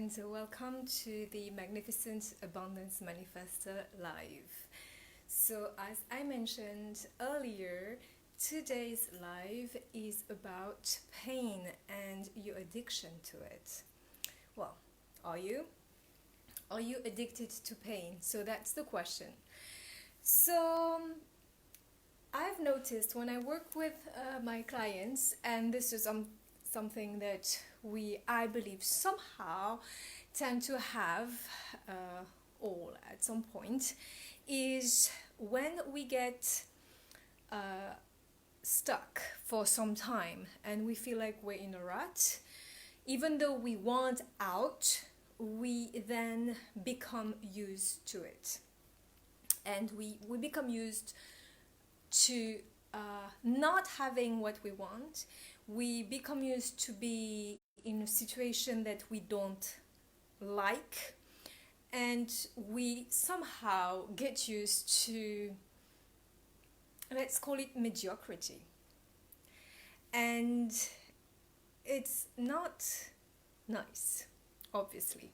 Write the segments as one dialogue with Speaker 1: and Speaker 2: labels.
Speaker 1: and welcome to the Magnificent Abundance Manifestor Live. So, as I mentioned earlier, today's live is about pain and your addiction to it. Well, are you? Are you addicted to pain? So, that's the question. So, I've noticed when I work with my clients, and this is something that I believe, somehow tend to have all at some point, is when we get stuck for some time and we feel like we're in a rut. Even though we want out, we then become used to it. And we become used to not having what we want. We become used to be in a situation that we don't like, and we somehow get used to, let's call it, mediocrity. And it's not nice, obviously.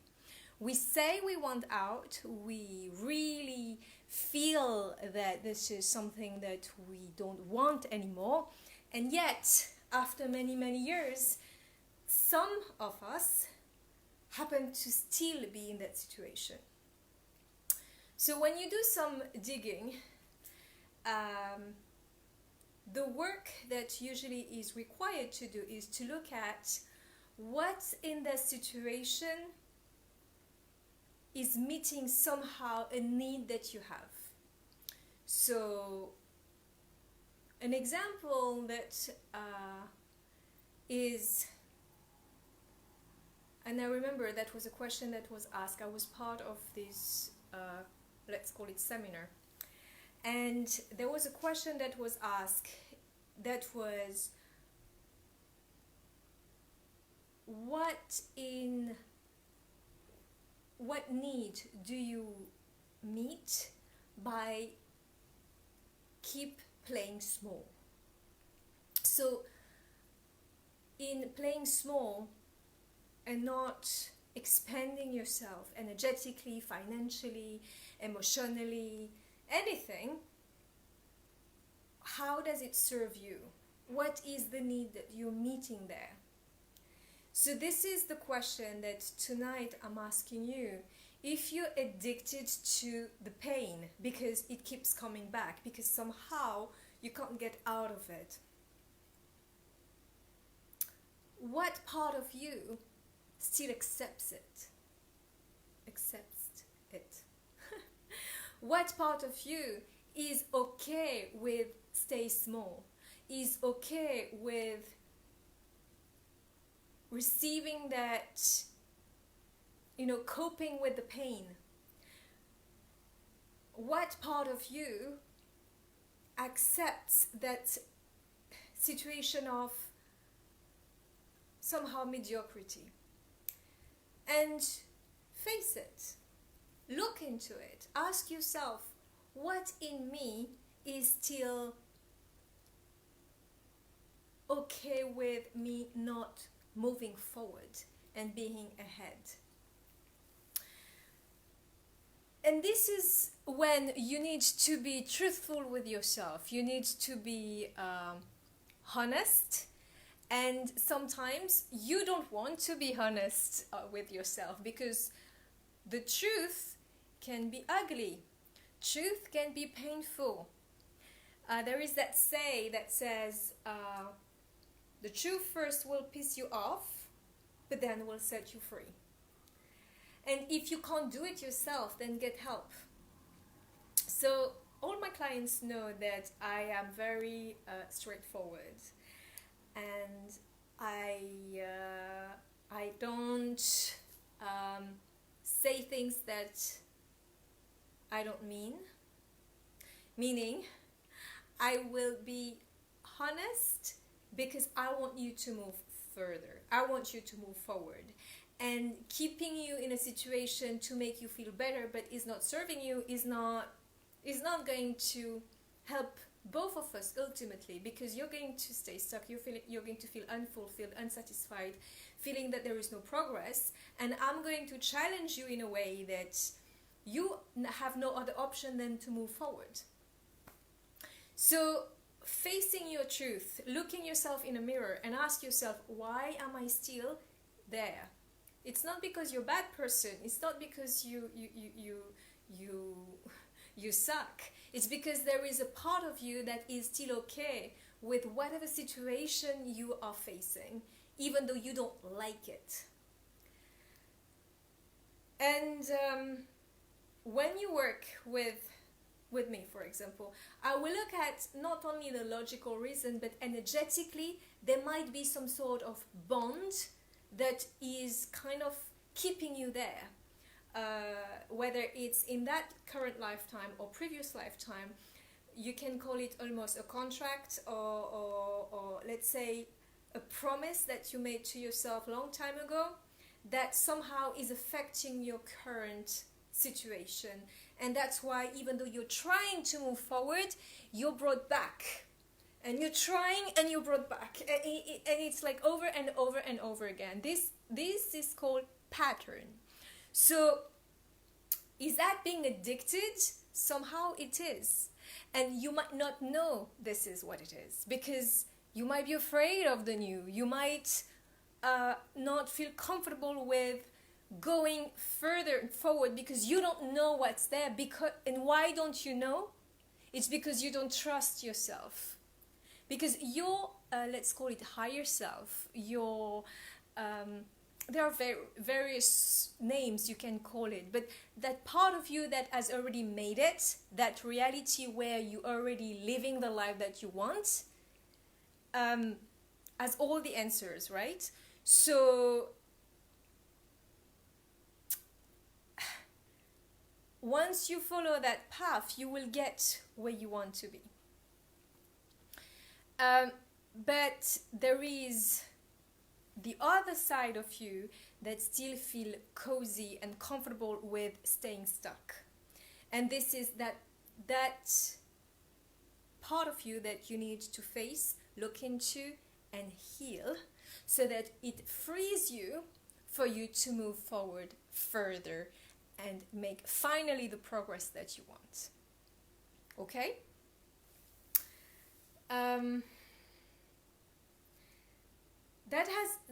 Speaker 1: We say we want out, we really feel that this is something that we don't want anymore, and yet after many years, some of us happen to still be in that situation. So when you do some digging, the work that usually is required to do is to look at what in that situation is meeting somehow a need that you have. So an example that is, and I remember that was a question that was asked. I was part of this, let's call it, seminar. And there was a question that was asked that was, what need do you meet by keep playing small? So in playing small and not expanding yourself energetically, financially, emotionally, anything, how does it serve you? What is the need that you're meeting there? So this is the question that tonight I'm asking you. If you're addicted to the pain because it keeps coming back, because somehow you can't get out of it, what part of you still accepts it? What part of you is okay with stay small, is okay with receiving that, coping with the pain? What part of you accepts that situation of somehow mediocrity? And face it, look into it, ask yourself, what in me is still okay with me not moving forward and being ahead? And this is when you need to be truthful with yourself. You need to be honest. And sometimes you don't want to be honest with yourself, because the truth can be ugly. Truth can be painful. There is that say that says, the truth first will piss you off, but then will set you free. And if you can't do it yourself, then get help. So all my clients know that I am very straightforward. And I don't say things that I don't mean. Meaning, I will be honest because I want you to move further. I want you to move forward. And keeping you in a situation to make you feel better but is not serving you is not going to help both of us ultimately, because you're going to stay stuck, you're going to feel unfulfilled, unsatisfied, feeling that there is no progress, and I'm going to challenge you in a way that you have no other option than to move forward. So facing your truth, looking yourself in a mirror and ask yourself, why am I still there? It's not because you're a bad person. It's not because you suck. It's because there is a part of you that is still okay with whatever situation you are facing, even though you don't like it. And when you work with me, for example, I will look at not only the logical reason, but energetically, there might be some sort of bond that is kind of keeping you there. Whether it's in that current lifetime or previous lifetime, you can call it almost a contract or let's say a promise that you made to yourself a long time ago that somehow is affecting your current situation. And that's why even though you're trying to move forward, you're brought back. And you're trying and you're brought back. And it's like over and over and over again. This is called pattern. So is that being addicted? Somehow it is. And you might not know this is what it is, because you might be afraid of the new. You might not feel comfortable with going further forward because you don't know what's there. And why don't you know? It's because you don't trust yourself. Because your, let's call it higher self, your, there are various names you can call it, but that part of you that has already made it, that reality where you're already living the life that you want, has all the answers, right? So once you follow that path, you will get where you want to be. But there is the other side of you that still feel cozy and comfortable with staying stuck. And this is that part of you that you need to face, look into, and heal, so that it frees you for you to move forward further and make finally the progress that you want. Okay?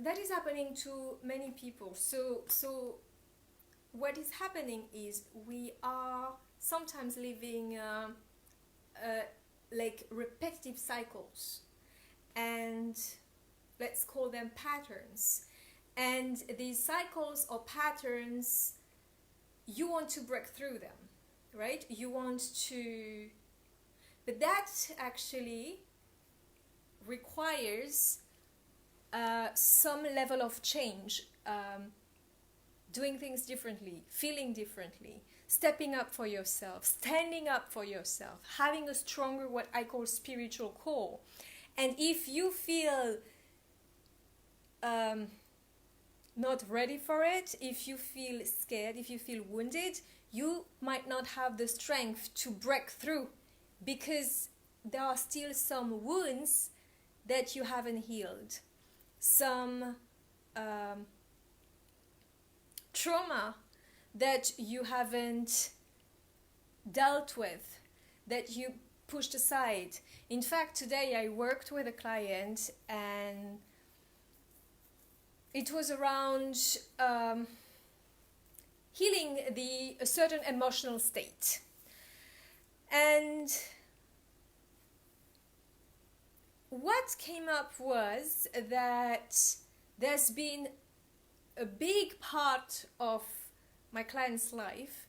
Speaker 1: That is happening to many people. So what is happening is we are sometimes living like repetitive cycles, and let's call them patterns. And these cycles or patterns, you want to break through them, right? You want to, but that actually requires some level of change, doing things differently, feeling differently, stepping up for yourself, standing up for yourself, having a stronger, what I call spiritual core. And if you feel not ready for it, if you feel scared, if you feel wounded, you might not have the strength to break through, because there are still some wounds that you haven't healed, some trauma that you haven't dealt with, that you pushed aside. In fact, today I worked with a client, and it was around healing a certain emotional state. And what came up was that there's been a big part of my client's life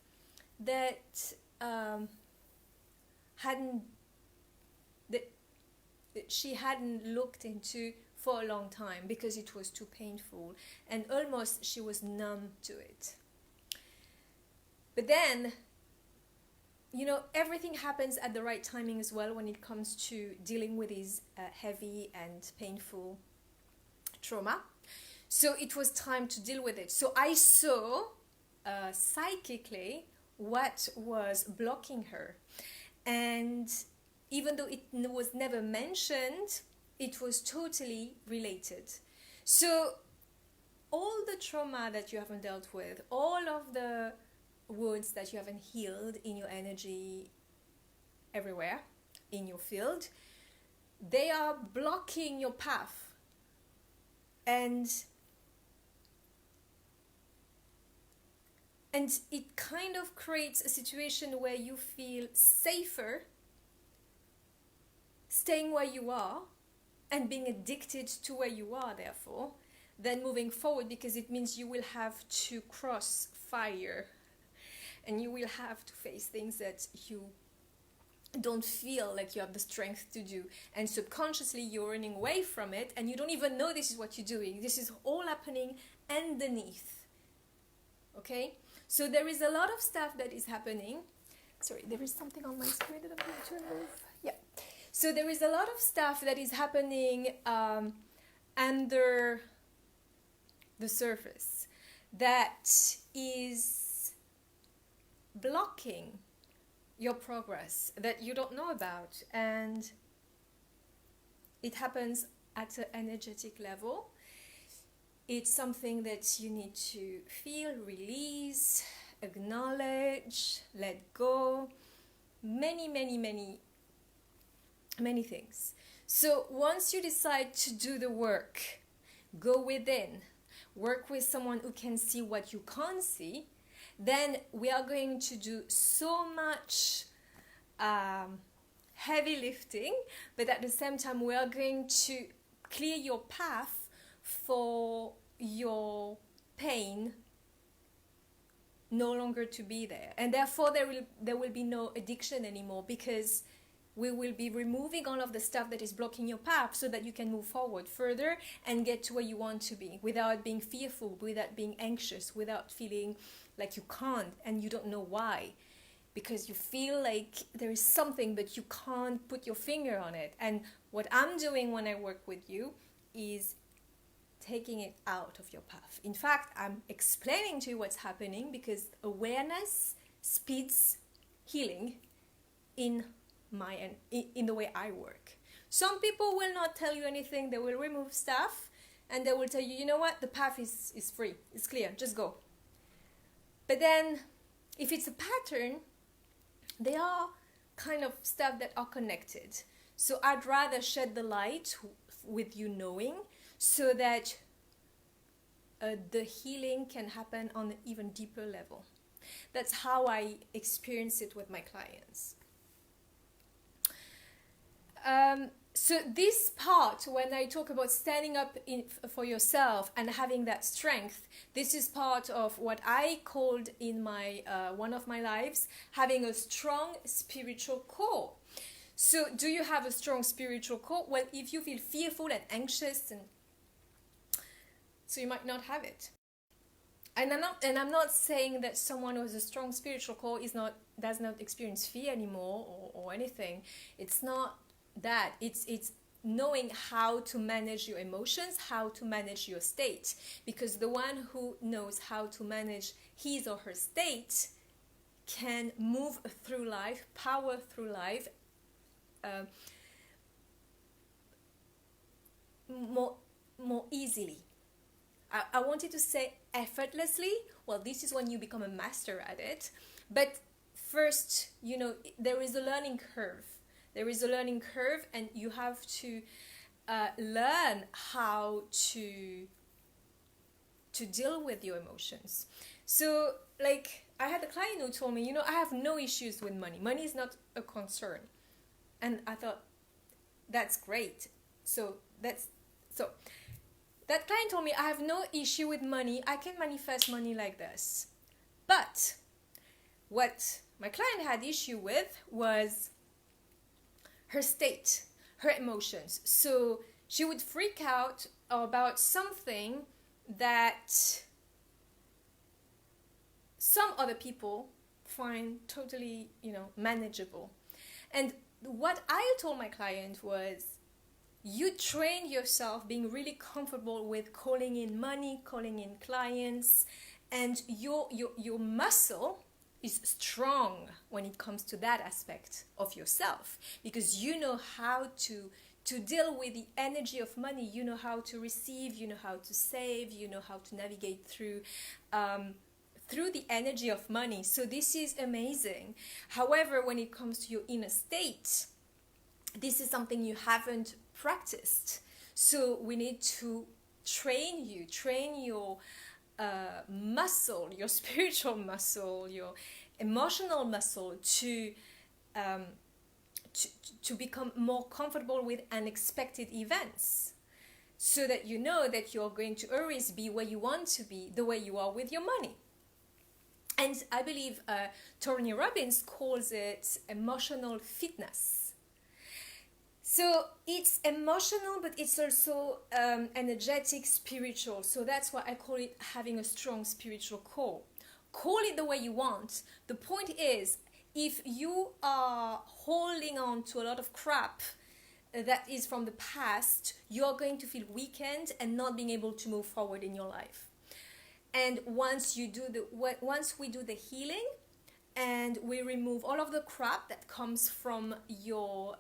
Speaker 1: that she hadn't looked into for a long time, because it was too painful, and almost she was numb to it. But then, you know, everything happens at the right timing as well when it comes to dealing with these heavy and painful trauma. So it was time to deal with it. So I saw psychically what was blocking her. And even though it was never mentioned, it was totally related. So all the trauma that you haven't dealt with, all of the wounds that you haven't healed in your energy everywhere in your field, they are blocking your path. And it kind of creates a situation where you feel safer staying where you are and being addicted to where you are, therefore, than moving forward, because it means you will have to cross fire and you will have to face things that you don't feel like you have the strength to do, and subconsciously you're running away from it and you don't even know this is what you're doing. This is all happening underneath. Okay, so there is a lot of stuff that is happening. Sorry, there is something on my screen that I'm going to remove. Yeah, so there is a lot of stuff that is happening under the surface that is blocking your progress that you don't know about, and it happens at an energetic level. It's something that you need to feel, release, acknowledge, let go, many things. So once you decide to do the work, go within, work with someone who can see what you can't see, then we are going to do so much heavy lifting, but at the same time we are going to clear your path for your pain no longer to be there, and therefore there will be no addiction anymore, because we will be removing all of the stuff that is blocking your path so that you can move forward further and get to where you want to be without being fearful, without being anxious, without feeling like you can't and you don't know why, because you feel like there is something but you can't put your finger on it. And what I'm doing when I work with you is taking it out of your path. In fact, I'm explaining to you what's happening, because awareness speeds healing in the way I work. Some people will not tell you anything. They will remove stuff and they will tell you, you know what, the path is free, it's clear, just go. But then if it's a pattern, they are kind of stuff that are connected. So I'd rather shed the light with you knowing, so that the healing can happen on an even deeper level. That's how I experience it with my clients. So this part, when I talk about standing up for yourself and having that strength, this is part of what I called in my one of my lives, having a strong spiritual core. So do you have a strong spiritual core? Well, if you feel fearful and anxious, so you might not have it. And I'm not saying that someone who has a strong spiritual core does not experience fear anymore or anything. It's not that. It's knowing how to manage your emotions, how to manage your state. Because the one who knows how to manage his or her state can move through life, power through life, more easily. I wanted to say effortlessly. Well, this is when you become a master at it. But first, there is a learning curve. There is a learning curve, and you have to learn how to deal with your emotions. So, like, I had a client who told me, I have no issues with money. Money is not a concern. And I thought, that's great. So that client told me, I have no issue with money. I can manifest money like this. But what my client had issue with was her state, her emotions. So she would freak out about something that some other people find totally, manageable. And what I told my client was, you train yourself being really comfortable with calling in money, calling in clients, and your muscle is strong when it comes to that aspect of yourself, because you know how to deal with the energy of money. You know how to receive, you know how to save, you know how to navigate through the energy of money. So this is amazing. However, when it comes to your inner state, this is something you haven't practiced. So we need to train your muscle, your spiritual muscle, your emotional muscle um, to become more comfortable with unexpected events, so that you know that you're going to always be where you want to be, the way you are with your money. And I believe Tony Robbins calls it emotional fitness. So it's emotional, but it's also energetic, spiritual. So that's why I call it having a strong spiritual core. Call it the way you want. The point is, if you are holding on to a lot of crap that is from the past, you're going to feel weakened and not being able to move forward in your life. And once we do the healing and we remove all of the crap that comes from your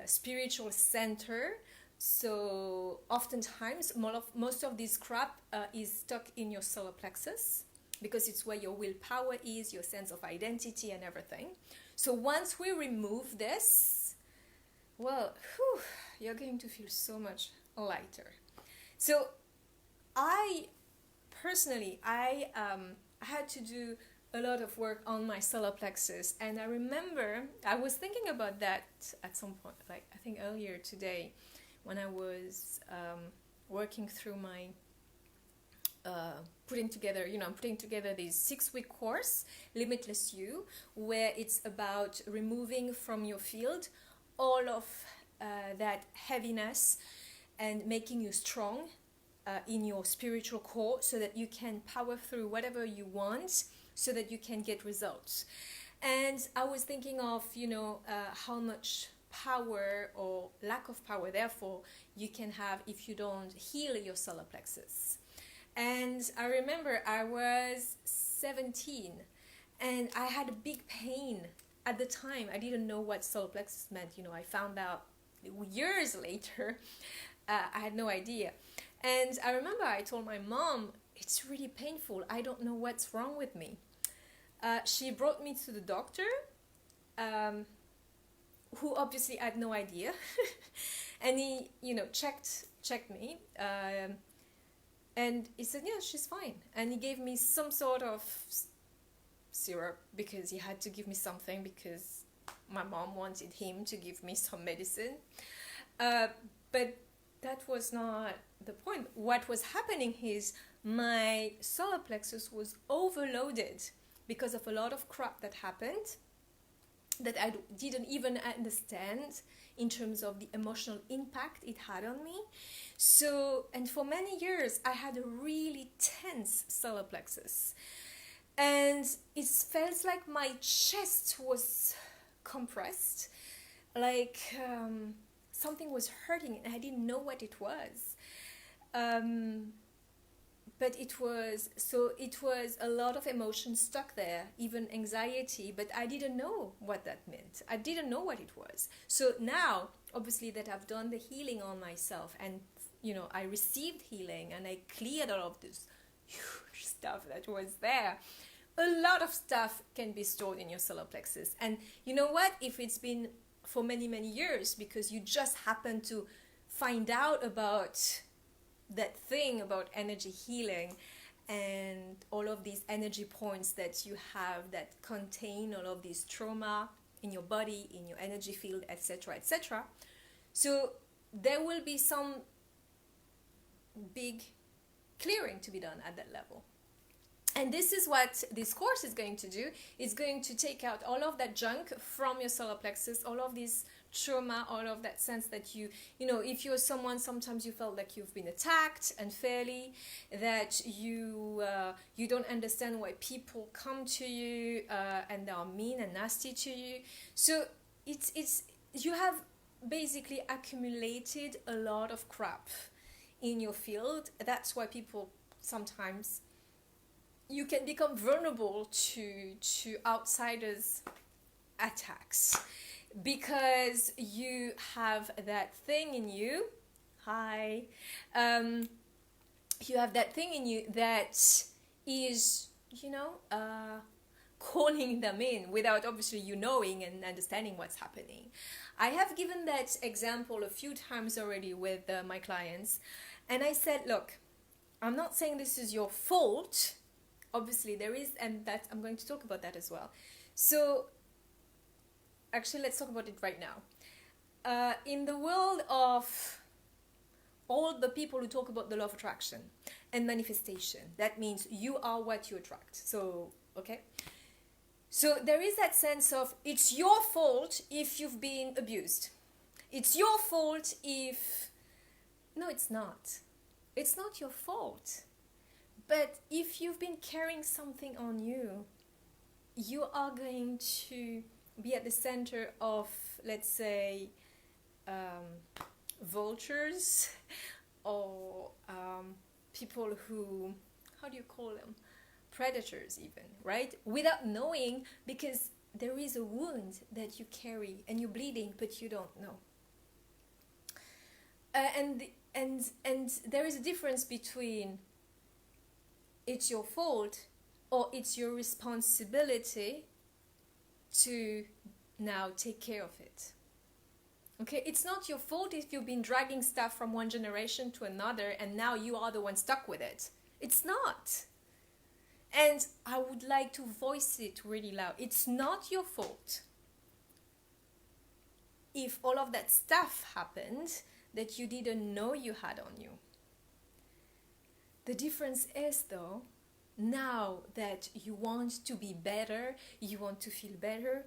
Speaker 1: spiritual center, so oftentimes most of this crap is stuck in your solar plexus, because it's where your willpower is, your sense of identity and everything. So once we remove this, well, you're going to feel so much lighter. So I had to do a lot of work on my solar plexus, and I remember I was thinking about that at some point, like I think earlier today, when I was working through my putting together this 6-week course, Limitless You, where it's about removing from your field all of that heaviness and making you strong in your spiritual core, so that you can power through whatever you want, so that you can get results. And I was thinking of how much power or lack of power therefore you can have if you don't heal your solar plexus. And I remember I was 17 and I had a big pain at the time. I didn't know what solar plexus meant. I found out years later. I had no idea. And I remember I told my mom, it's really painful. I don't know what's wrong with me. She brought me to the doctor, who obviously had no idea. And he, checked me. And he said, yeah, she's fine. And he gave me some sort of syrup, because he had to give me something, because my mom wanted him to give me some medicine. But that was not the point. What was happening is my solar plexus was overloaded because of a lot of crap that happened that I didn't even understand in terms of the emotional impact it had on me. So, and for many years, I had a really tense solar plexus. And it felt like my chest was compressed, like something was hurting, and I didn't know what it was. But it was a lot of emotion stuck there, even anxiety, but I didn't know what that meant. I didn't know what it was. So now, obviously, that I've done the healing on myself, and I received healing, and I cleared all of this huge stuff that was there. A lot of stuff can be stored in your solar plexus. And you know what? If it's been for many, many years, because you just happen to find out about that thing about energy healing and all of these energy points that you have that contain all of these trauma in your body, in your energy field, etc., etc. So there will be some big clearing to be done at that level. And this is what this course is going to do. It's going to take out all of that junk from your solar plexus, all of this trauma, all of that sense that if you're someone, sometimes you felt like you've been attacked unfairly, that you don't understand why people come to you and they are mean and nasty to you. So it's you have basically accumulated a lot of crap in your field. That's why people sometimes you can become vulnerable to outsiders' attacks because you have that thing in you. Hi. You have that thing in you that is, calling them in without obviously you knowing and understanding what's happening. I have given that example a few times already with my clients, and I said, look, I'm not saying this is your fault. Obviously there is, and that I'm going to talk about that as well. So actually let's talk about it right now. In the world of all the people who talk about the law of attraction and manifestation, that means you are what you attract. So, okay? So there is that sense of it's your fault if you've been abused. It's your fault if... No, it's not. It's not your fault. But if you've been carrying something on you, you are going to be at the center of, let's say, vultures or people who, how do you call them? Predators even, right? Without knowing, because there is a wound that you carry and you're bleeding, but you don't know. And there is a difference between it's your fault or it's your responsibility to now take care of it. Okay, it's not your fault if you've been dragging stuff from one generation to another and now you are the one stuck with it. It's not. And I would like to voice it really loud. It's not your fault if all of that stuff happened that you didn't know you had on you. The difference is, though, now that you want to be better, you want to feel better,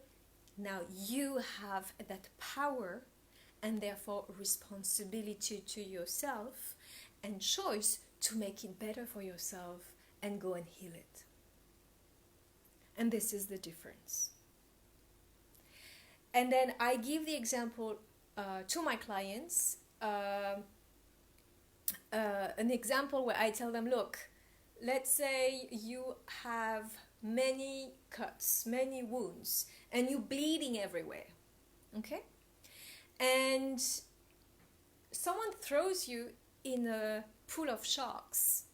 Speaker 1: now you have that power and therefore responsibility to yourself and choice to make it better for yourself and go and heal it. And this is the difference. And then I give the example to my clients, an example where I tell them, look, let's say you have many cuts, many wounds, and you're bleeding everywhere, okay? And someone throws you in a pool of sharks,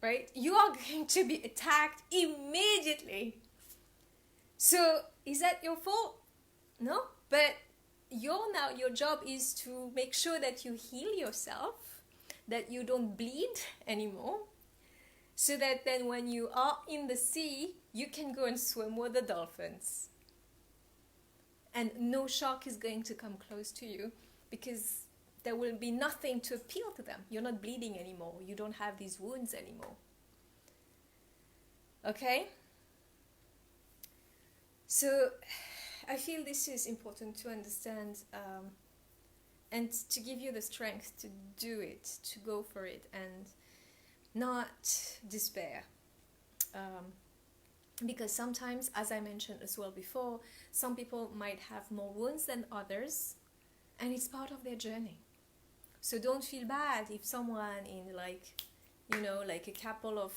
Speaker 1: right? You are going to be attacked immediately. So is that your fault? No, but your job is to make sure that you heal yourself, that you don't bleed anymore, so that then when you are in the sea, you can go and swim with the dolphins. And no shark is going to come close to you because there will be nothing to appeal to them. You're not bleeding anymore. You don't have these wounds anymore. Okay? So I feel this is important to understand and to give you the strength to do it, to go for it and not despair. Because sometimes, as I mentioned as well before, some people might have more wounds than others, and it's part of their journey. So don't feel bad if someone in like a couple of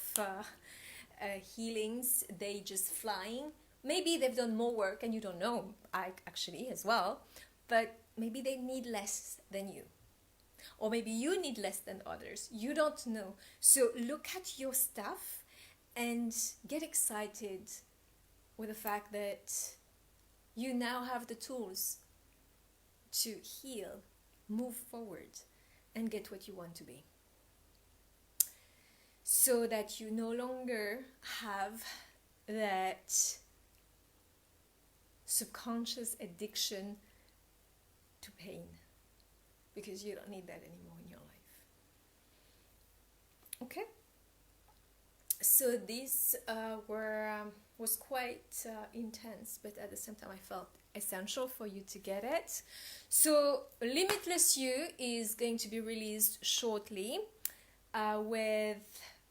Speaker 1: healings, they just flying. Maybe they've done more work and you don't know, actually as well, but maybe they need less than you. Or maybe you need less than others. You don't know. So look at your stuff and get excited with the fact that you now have the tools to heal, move forward, and get what you want to be. So that you no longer have that subconscious addiction to pain, because you don't need that anymore in your life. Okay? So this was quite intense, but at the same time I felt essential for you to get it. So Limitless You is going to be released shortly with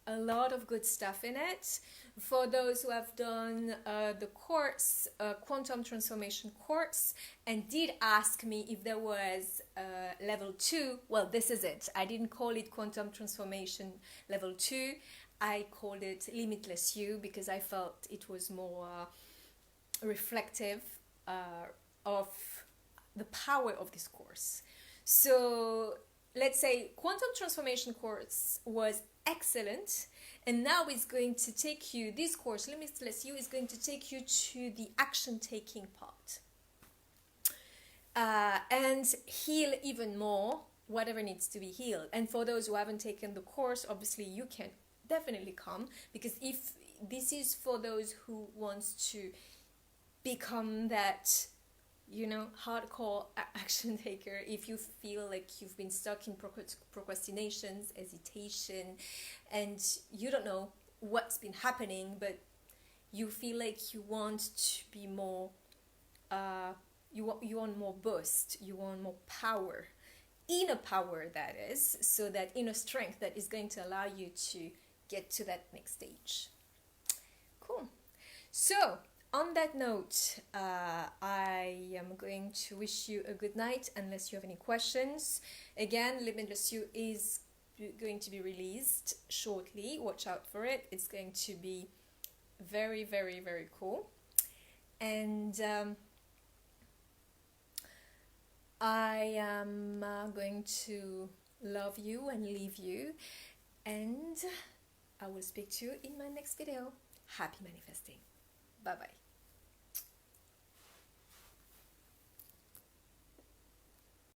Speaker 1: a lot of good stuff in it. For those who have done the course, quantum transformation course, and did ask me if there was level 2, well, this is it. I didn't call it quantum transformation level 2. I called it limitless you because I felt it was more reflective of the power of this course. So let's say quantum transformation course was excellent, and now it's going to take you, this course limitless you is going to take you to the action taking part, and heal even more whatever needs to be healed. And for those who haven't taken the course, obviously you can definitely come, because if this is for those who wants to become that, you know, hardcore action taker. If you feel like you've been stuck in procrastinations, hesitation, and you don't know what's been happening, but you feel like you want to be more, you want more boost, you want more power, inner power, that is, so that inner strength that is going to allow you to get to that next stage. Cool. So on that note, I am going to wish you a good night, unless you have any questions. Again, Limitless You is going to be released shortly. Watch out for it. It's going to be very, very, very cool. And I am going to love you and leave you. And I will speak to you in my next video. Happy manifesting. Bye-bye.